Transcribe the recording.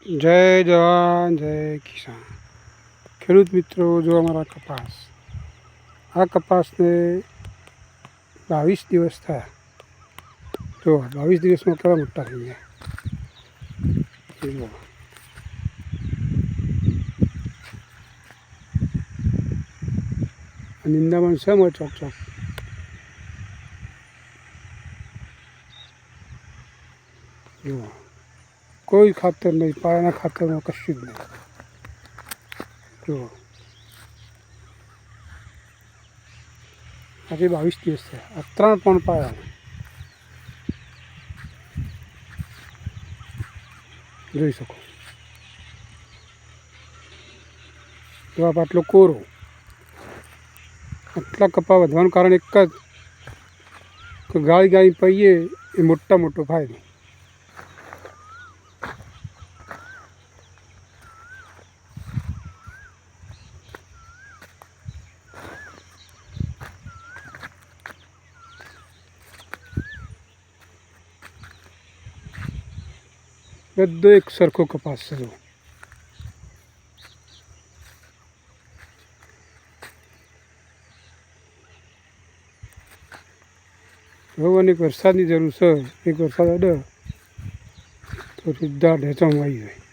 જય જવાન જય કિસાન। ખેડૂત મિત્રો, જો અમારા કપાસ, આ કપાસને 22 દિવસ થયા। જો 22 દિવસમાં કેવા મોટા થઈ ગયા। નિંદામણ છે મોય ચોક ચોક। જુઓ, કોઈ ખાતર નહીં, પાયાના ખાતરમાં કશું જ નહીં। જુઓ, આજે 22 દિવસ થયા, આ 3 પણ પાયા જોઈ શકો। જો આ પાટલો કોરો, આટલા કપા વધવાનું કારણ એક જ કે ગાળી પહીએ એ મોટો ફાયદો। બધો એક સરખો કપાસ છે। ભગવાન એક વરસાદની જરૂર છે। એક વરસાદ અડે તો સીધા ઢેચામાં આવી જાય।